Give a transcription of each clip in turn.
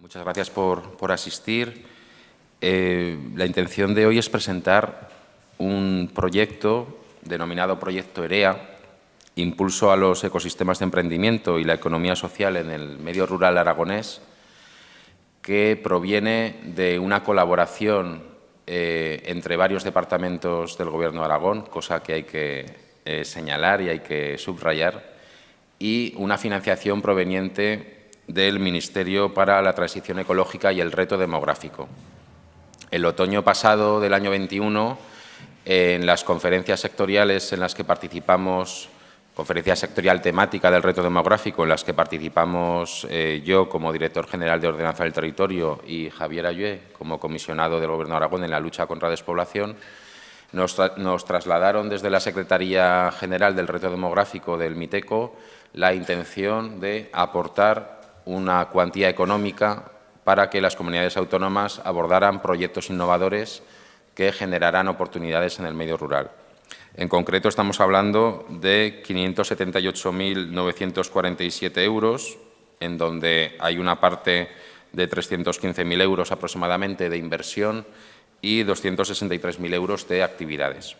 Muchas gracias por asistir. La intención de hoy es presentar un proyecto denominado Proyecto EREA, Impulso a los ecosistemas de emprendimiento y la economía social en el medio rural aragonés, que proviene de una colaboración entre varios departamentos del Gobierno de Aragón, cosa que hay que señalar y hay que subrayar, y una financiación proveniente del Ministerio para la Transición Ecológica y el Reto Demográfico. El otoño pasado del año 21, en las conferencias sectoriales en las que participamos, conferencia sectorial temática del reto demográfico, en las que participamos yo como director general de Ordenanza del Territorio y Javier Ayué como comisionado del Gobierno de Aragón en la lucha contra la despoblación, nos trasladaron desde la Secretaría General del Reto Demográfico del MITECO la intención de aportar una cuantía económica para que las comunidades autónomas abordaran proyectos innovadores que generaran oportunidades en el medio rural. En concreto, estamos hablando de 578.947 euros, en donde hay una parte de 315.000 euros aproximadamente de inversión y 263.000 euros de actividades.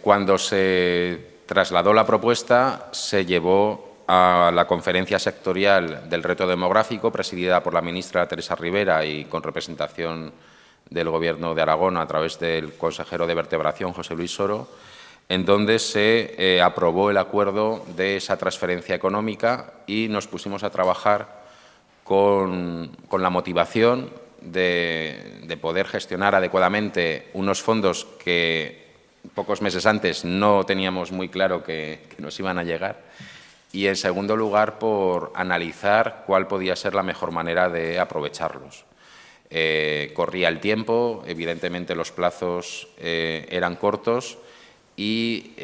Cuando se trasladó la propuesta, se llevó a la conferencia sectorial del reto demográfico, presidida por la ministra Teresa Rivera y con representación del Gobierno de Aragón a través del consejero de Vertebración, José Luis Soro, en donde se aprobó el acuerdo de esa transferencia económica y nos pusimos a trabajar con la motivación de poder gestionar adecuadamente unos fondos que pocos meses antes no teníamos muy claro que nos iban a llegar, y, en segundo lugar, por analizar cuál podía ser la mejor manera de aprovecharlos. Corría el tiempo, evidentemente los plazos eran cortos y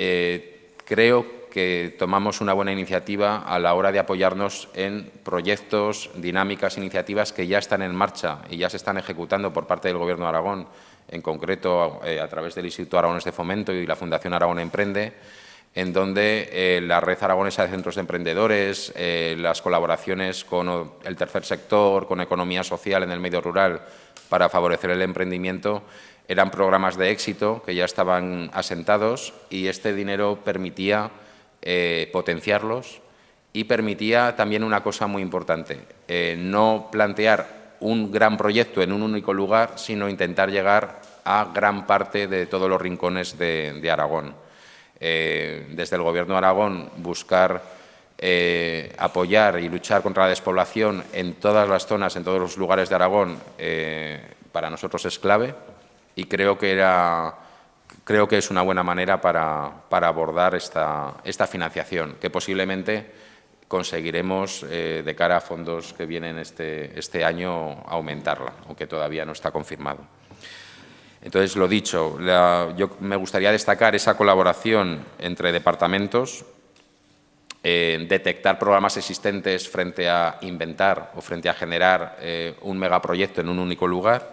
creo que tomamos una buena iniciativa a la hora de apoyarnos en proyectos, dinámicas, iniciativas que ya están en marcha y ya se están ejecutando por parte del Gobierno de Aragón, en concreto a través del Instituto Aragonés de Fomento y la Fundación Aragón Emprende, en donde la Red Aragonesa de Centros de Emprendedores, las colaboraciones con el tercer sector, con economía social en el medio rural para favorecer el emprendimiento, eran programas de éxito que ya estaban asentados, y este dinero permitía potenciarlos y permitía también una cosa muy importante, no plantear un gran proyecto en un único lugar, sino intentar llegar a gran parte de todos los rincones de Aragón. Desde el Gobierno de Aragón buscar apoyar y luchar contra la despoblación en todas las zonas, en todos los lugares de Aragón, para nosotros es clave, y creo que es una buena manera para abordar esta financiación, que posiblemente conseguiremos de cara a fondos que vienen este año aumentarla, aunque todavía no está confirmado. Entonces, lo dicho, yo me gustaría destacar esa colaboración entre departamentos, detectar programas existentes frente a inventar o frente a generar un megaproyecto en un único lugar,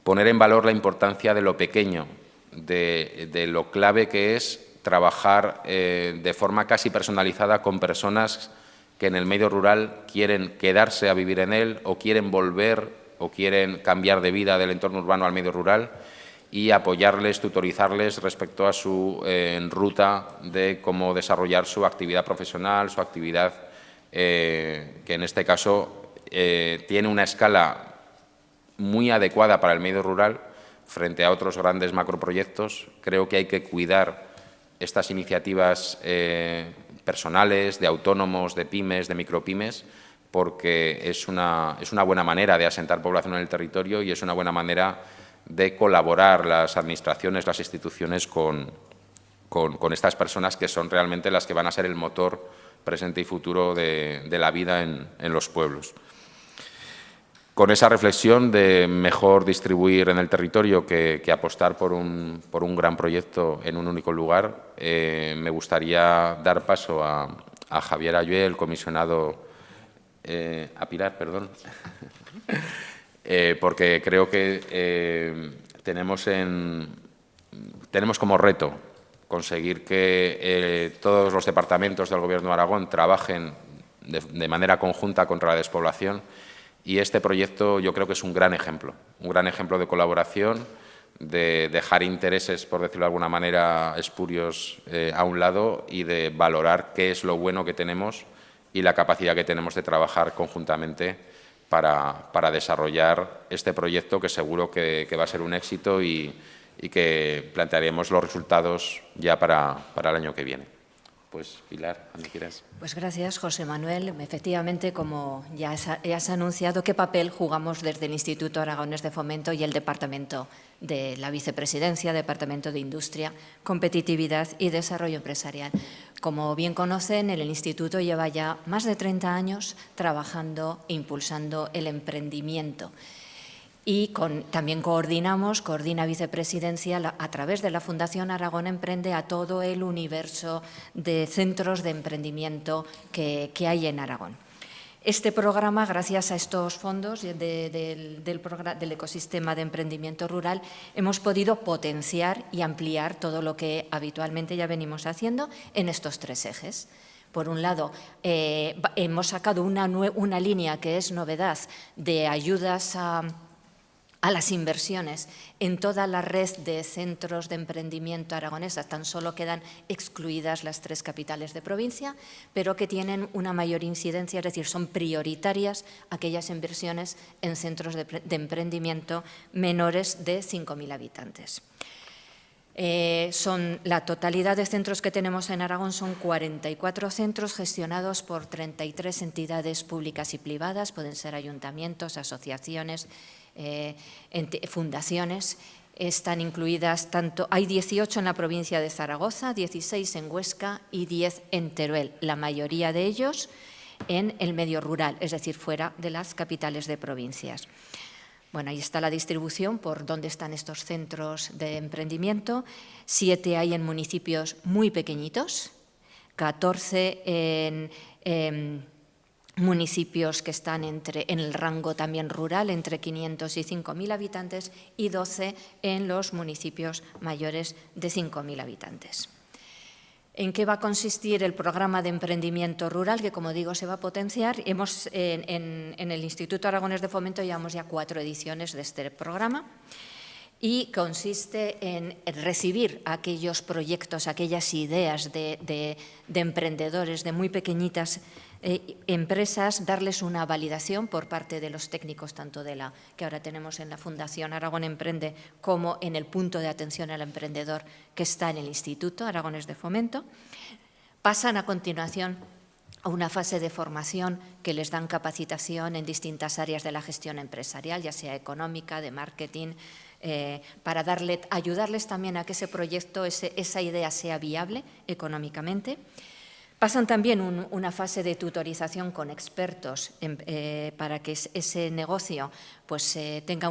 poner en valor la importancia de lo pequeño, de lo clave que es trabajar de forma casi personalizada con personas que en el medio rural quieren quedarse a vivir en él o quieren volver o quieren cambiar de vida del entorno urbano al medio rural, y apoyarles, tutorizarles respecto a su ruta de cómo desarrollar su actividad profesional, su actividad que en este caso tiene una escala muy adecuada para el medio rural frente a otros grandes macroproyectos. Creo que hay que cuidar estas iniciativas personales, de autónomos, de pymes, de micropymes, porque es una buena manera de asentar población en el territorio y es una buena manera de colaborar las administraciones, las instituciones con estas personas, que son realmente las que van a ser el motor presente y futuro de la vida en los pueblos. Con esa reflexión de mejor distribuir en el territorio que apostar por un gran proyecto en un único lugar, me gustaría dar paso a Javier Ayué, el comisionado a Pilar, perdón, porque creo que tenemos como reto conseguir que todos los departamentos del Gobierno de Aragón trabajen de manera conjunta contra la despoblación. Y este proyecto yo creo que es un gran ejemplo de colaboración, de dejar intereses, por decirlo de alguna manera, espurios a un lado y de valorar qué es lo bueno que tenemos y la capacidad que tenemos de trabajar conjuntamente para desarrollar este proyecto, que seguro que va a ser un éxito y que plantearemos los resultados ya para el año que viene. Pues, Pilar, ¿dónde quieres? Pues gracias, José Manuel. Efectivamente, como ya has anunciado, ¿qué papel jugamos desde el Instituto Aragonés de Fomento y el Departamento de la Vicepresidencia, Departamento de Industria, Competitividad y Desarrollo Empresarial? Como bien conocen, el Instituto lleva ya más de 30 años trabajando e impulsando el emprendimiento. Y también coordina Vicepresidencia a través de la Fundación Aragón Emprende a todo el universo de centros de emprendimiento que hay en Aragón. Este programa, gracias a estos fondos del ecosistema de emprendimiento rural, hemos podido potenciar y ampliar todo lo que habitualmente ya venimos haciendo en estos 3 ejes. Por un lado, hemos sacado una línea que es novedad de ayudas a las inversiones en toda la red de centros de emprendimiento aragonesas. Tan solo quedan excluidas las 3 capitales de provincia, pero que tienen una mayor incidencia, es decir, son prioritarias aquellas inversiones en centros de emprendimiento menores de 5.000 habitantes. La totalidad de centros que tenemos en Aragón son 44 centros gestionados por 33 entidades públicas y privadas, pueden ser ayuntamientos, asociaciones, fundaciones. Están incluidas hay 18 en la provincia de Zaragoza, 16 en Huesca y 10 en Teruel, la mayoría de ellos en el medio rural, es decir, fuera de las capitales de provincias. Bueno, ahí está la distribución por dónde están estos centros de emprendimiento. 7 hay en municipios muy pequeñitos, 14 en municipios que están en el rango también rural, entre 500 y 5.000 habitantes, y 12 en los municipios mayores de 5.000 habitantes. ¿En qué va a consistir el programa de emprendimiento rural? Que, como digo, se va a potenciar. En el Instituto Aragonés de Fomento llevamos ya 4 ediciones de este programa y consiste en recibir aquellos proyectos, aquellas ideas de emprendedores, de muy pequeñitas empresas, darles una validación por parte de los técnicos, tanto de la que ahora tenemos en la Fundación Aragón Emprende como en el punto de atención al emprendedor que está en el Instituto Aragonés de Fomento. Pasan a continuación a una fase de formación que les dan capacitación en distintas áreas de la gestión empresarial, ya sea económica, de marketing, para ayudarles también a que ese proyecto, esa idea sea viable económicamente. Pasan también una fase de tutorización con expertos para que ese negocio pues, tenga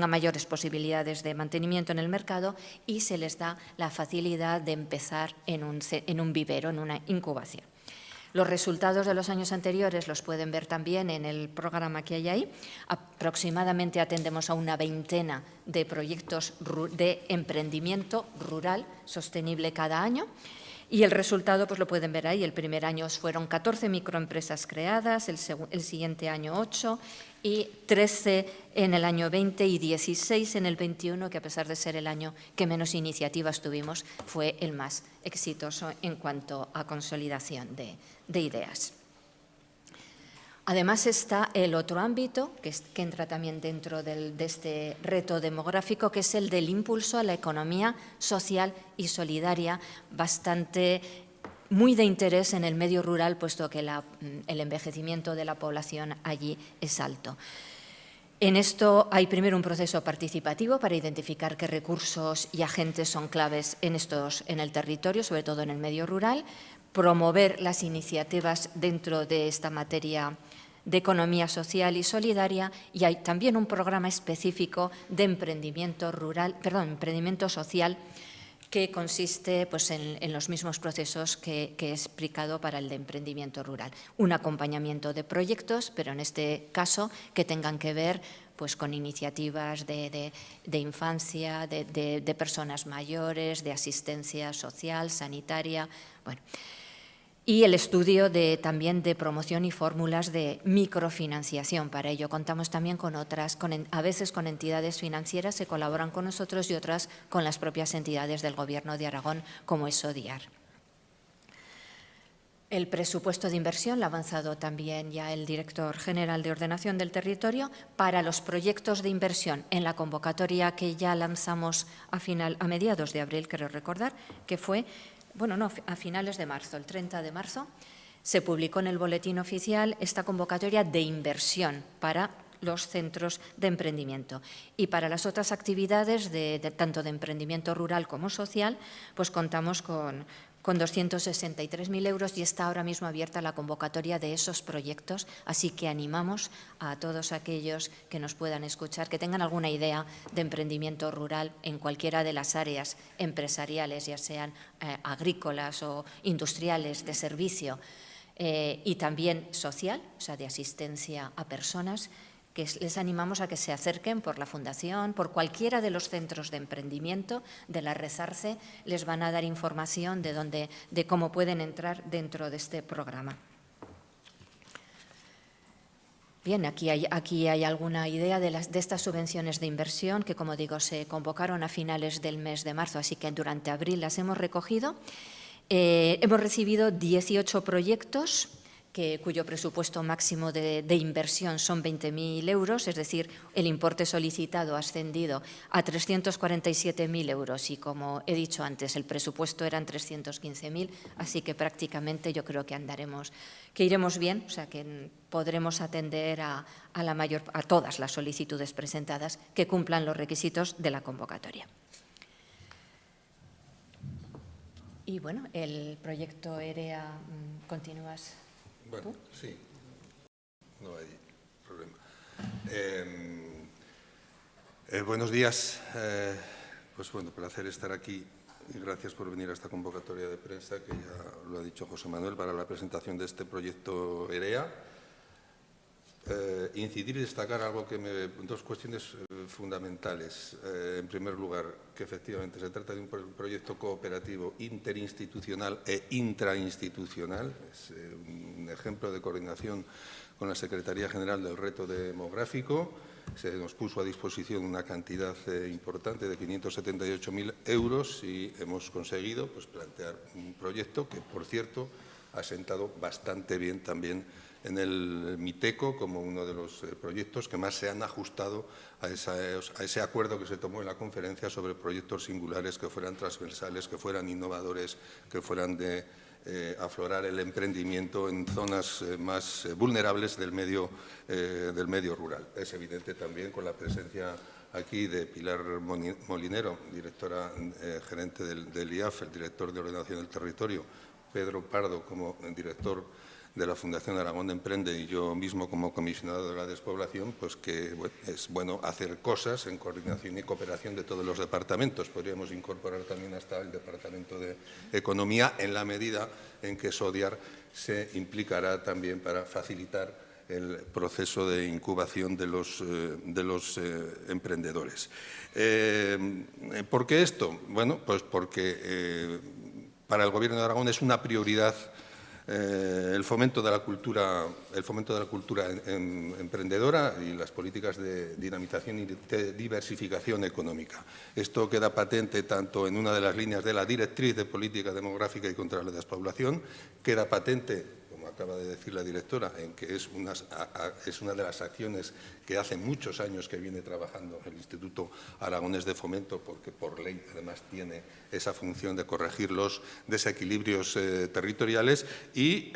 mayores posibilidades de mantenimiento en el mercado, y se les da la facilidad de empezar en un vivero, en una incubación. Los resultados de los años anteriores los pueden ver también en el programa que hay ahí. Aproximadamente atendemos a una veintena de proyectos de emprendimiento rural sostenible cada año. Y el resultado pues lo pueden ver ahí. El primer año fueron 14 microempresas creadas, el siguiente año 8 y 13 en el año 20 y 16 en el 21, que a pesar de ser el año que menos iniciativas tuvimos, fue el más exitoso en cuanto a consolidación de ideas. Además está el otro ámbito que entra también dentro de este reto demográfico, que es el del impulso a la economía social y solidaria, muy de interés en el medio rural, puesto que el envejecimiento de la población allí es alto. En esto hay primero un proceso participativo para identificar qué recursos y agentes son claves en el territorio, sobre todo en el medio rural, promover las iniciativas dentro de esta materia de economía social y solidaria, y hay también un programa específico de emprendimiento social, que consiste pues, en los mismos procesos que he explicado para el de emprendimiento rural. Un acompañamiento de proyectos, pero en este caso que tengan que ver pues, con iniciativas de infancia, de personas mayores, de asistencia social, sanitaria. Bueno. y el estudio también de promoción y fórmulas de microfinanciación. Para ello contamos también con otras, a veces con entidades financieras que colaboran con nosotros y otras con las propias entidades del Gobierno de Aragón, como es ODIAR. El presupuesto de inversión lo ha avanzado también ya el director general de Ordenación del Territorio para los proyectos de inversión en la convocatoria que ya lanzamos a mediados de abril, creo recordar, que fue, a finales de marzo, el 30 de marzo, se publicó en el Boletín Oficial esta convocatoria de inversión para los centros de emprendimiento. Y para las otras actividades, tanto de emprendimiento rural como social, pues contamos con 263.000 euros y está ahora mismo abierta la convocatoria de esos proyectos, así que animamos a todos aquellos que nos puedan escuchar, que tengan alguna idea de emprendimiento rural en cualquiera de las áreas empresariales, ya sean agrícolas o industriales, de servicio, y también social, o sea, de asistencia a personas, que les animamos a que se acerquen por la Fundación, por cualquiera de los centros de emprendimiento de la Red Arce, les van a dar información de cómo pueden entrar dentro de este programa. Bien, aquí hay alguna idea de estas subvenciones de inversión que, como digo, se convocaron a finales del mes de marzo, así que durante abril las hemos recogido. Hemos recibido 18 proyectos cuyo presupuesto máximo de inversión son 20.000 euros, es decir, el importe solicitado ha ascendido a 347.000 euros y, como he dicho antes, el presupuesto eran 315.000, así que prácticamente yo creo que iremos bien, o sea que podremos atender a todas las solicitudes presentadas que cumplan los requisitos de la convocatoria. Y bueno, el proyecto EREA, ¿continúas? Bueno, sí, no hay problema. Buenos días. Pues bueno, placer estar aquí y gracias por venir a esta convocatoria de prensa que ya lo ha dicho José Manuel para la presentación de este proyecto EREA. Incidir y destacar dos cuestiones fundamentales. En primer lugar, que efectivamente se trata de un proyecto cooperativo interinstitucional e intrainstitucional. Es un ejemplo de coordinación con la Secretaría General del Reto Demográfico. Se nos puso a disposición una cantidad importante de 578.000 euros y hemos conseguido plantear un proyecto que, por cierto, ha sentado bastante bien también en el MITECO como uno de los proyectos que más se han ajustado a ese acuerdo que se tomó en la conferencia sobre proyectos singulares que fueran transversales, que fueran innovadores, que fueran de aflorar el emprendimiento en zonas más vulnerables del medio rural. Es evidente también con la presencia aquí de Pilar Molinero, directora gerente del IAF, el director de Ordenación del Territorio, Pedro Pardo como director de la Fundación Aragón Emprende y yo mismo como comisionado de la despoblación, pues que es bueno hacer cosas en coordinación y cooperación de todos los departamentos. Podríamos incorporar también hasta el Departamento de Economía en la medida en que SODIAR se implicará también para facilitar el proceso de incubación de los emprendedores. ¿Por qué esto? Bueno, pues porque para el Gobierno de Aragón es una prioridad el fomento de la cultura emprendedora y las políticas de dinamización y de diversificación económica. Esto queda patente tanto en una de las líneas de la directriz de política demográfica y contra la despoblación, queda patente, como acaba de decir la directora, en que es una de las acciones que hace muchos años que viene trabajando el Instituto Aragonés de Fomento, porque por ley además tiene esa función de corregir los desequilibrios territoriales y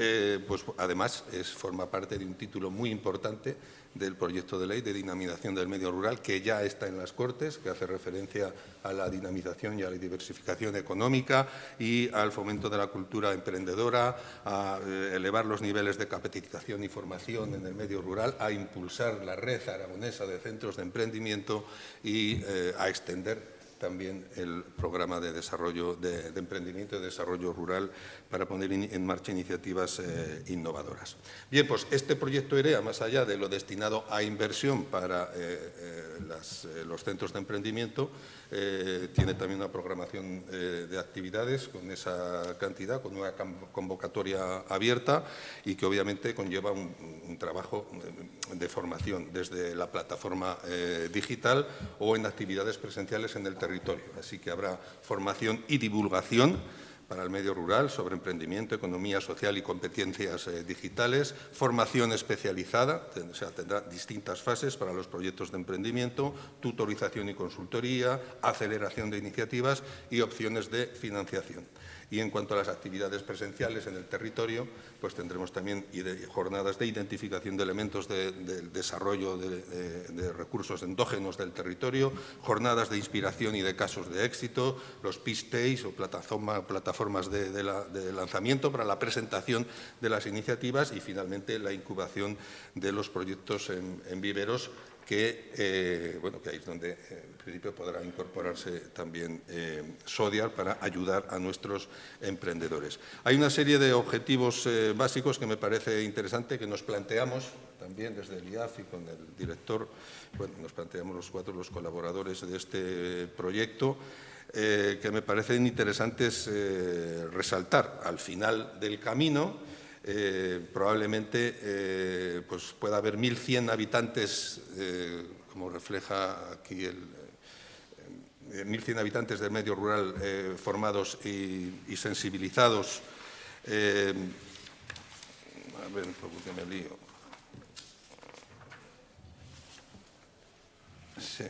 pues además forma parte de un título muy importante del proyecto de ley de dinamización del medio rural que ya está en las Cortes, que hace referencia a la dinamización y a la diversificación económica y al fomento de la cultura emprendedora, a elevar los niveles de capacitación y formación en el medio rural, a impulsar la red aragonesa de centros de emprendimiento y a extender también el programa de desarrollo de emprendimiento y de desarrollo rural para poner en marcha iniciativas innovadoras. Bien, pues este proyecto EREA, más allá de lo destinado a inversión para los centros de emprendimiento, tiene también una programación de actividades con esa cantidad, con una convocatoria abierta y que obviamente conlleva un trabajo de formación desde la plataforma digital o en actividades presenciales en el territorio. Así que habrá formación y divulgación para el medio rural sobre emprendimiento, economía social y competencias digitales, formación especializada, o sea, tendrá distintas fases para los proyectos de emprendimiento, tutorización y consultoría, aceleración de iniciativas y opciones de financiación. Y en cuanto a las actividades presenciales en el territorio, pues tendremos también jornadas de identificación de elementos del desarrollo de recursos endógenos del territorio, jornadas de inspiración y de casos de éxito, los Pitch Days o plataformas de lanzamiento para la presentación de las iniciativas y, finalmente, la incubación de los proyectos en viveros que, bueno, que ahí es donde en principio podrá incorporarse también Sodiar para ayudar a nuestros emprendedores. Hay una serie de objetivos básicos que me parece interesante que nos planteamos también desde el IAF y con el director, bueno, nos planteamos los colaboradores de este proyecto, que me parecen interesantes resaltar al final del camino. Probablemente pues pueda haber 1.100 habitantes, como refleja aquí 1.100 habitantes del medio rural formados y sensibilizados. A ver, porque me lío. Sí.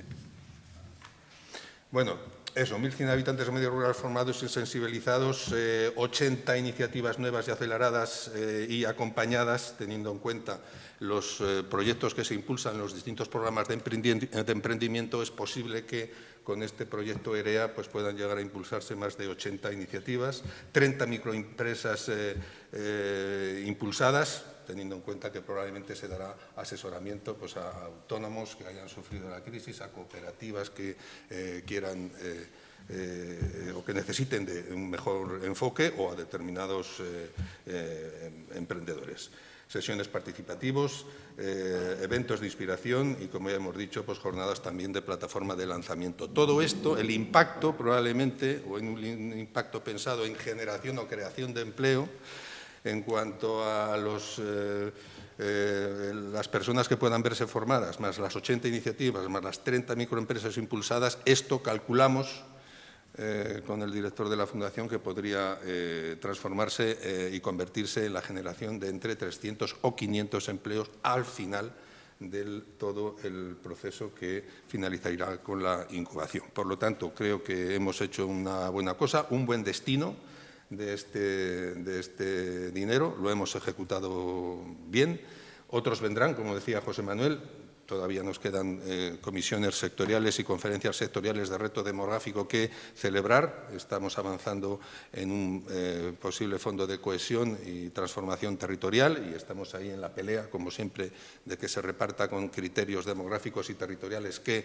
Bueno. Eso, 1.100 habitantes de medio rural formados y sensibilizados, 80 iniciativas nuevas y aceleradas y acompañadas, teniendo en cuenta los proyectos que se impulsan en los distintos programas de emprendimiento. Es posible que con este proyecto EREA pues, puedan llegar a impulsarse más de 80 iniciativas, 30 microempresas impulsadas, teniendo en cuenta que probablemente se dará asesoramiento pues, a autónomos que hayan sufrido la crisis, a cooperativas que quieran o que necesiten de un mejor enfoque o a determinados emprendedores. Sesiones participativos, eventos de inspiración y, como ya hemos dicho, pues jornadas también de plataforma de lanzamiento. Todo esto, el impacto probablemente, o en un impacto pensado en generación o creación de empleo, en cuanto a las personas que puedan verse formadas, más las 80 iniciativas, más las 30 microempresas impulsadas, esto calculamos con el director de la Fundación que podría transformarse y convertirse en la generación de entre 300 o 500 empleos al final del todo el proceso que finalizará con la incubación. Por lo tanto, creo que hemos hecho una buena cosa, un buen destino de este dinero, lo hemos ejecutado bien. Otros vendrán, como decía José Manuel, todavía nos quedan comisiones sectoriales y conferencias sectoriales de reto demográfico que celebrar. Estamos avanzando en un posible fondo de cohesión y transformación territorial y estamos ahí en la pelea, como siempre, de que se reparta con criterios demográficos y territoriales que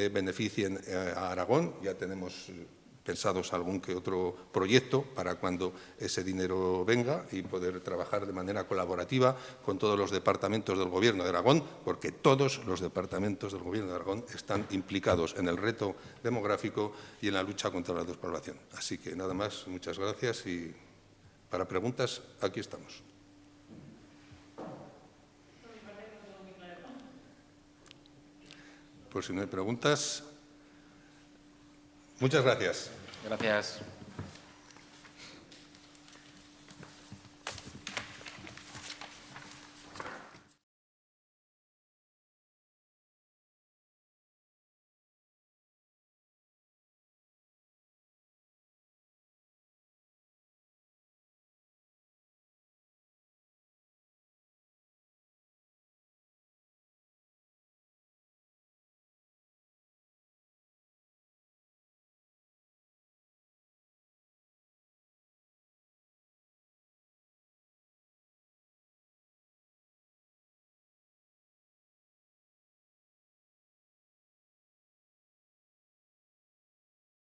beneficien a Aragón. Ya tenemos pensados algún que otro proyecto para cuando ese dinero venga y poder trabajar de manera colaborativa con todos los departamentos del Gobierno de Aragón, porque todos los departamentos del Gobierno de Aragón están implicados en el reto demográfico y en la lucha contra la despoblación. Así que nada más, muchas gracias y para preguntas aquí estamos. Pues si no hay preguntas, muchas gracias. Gracias.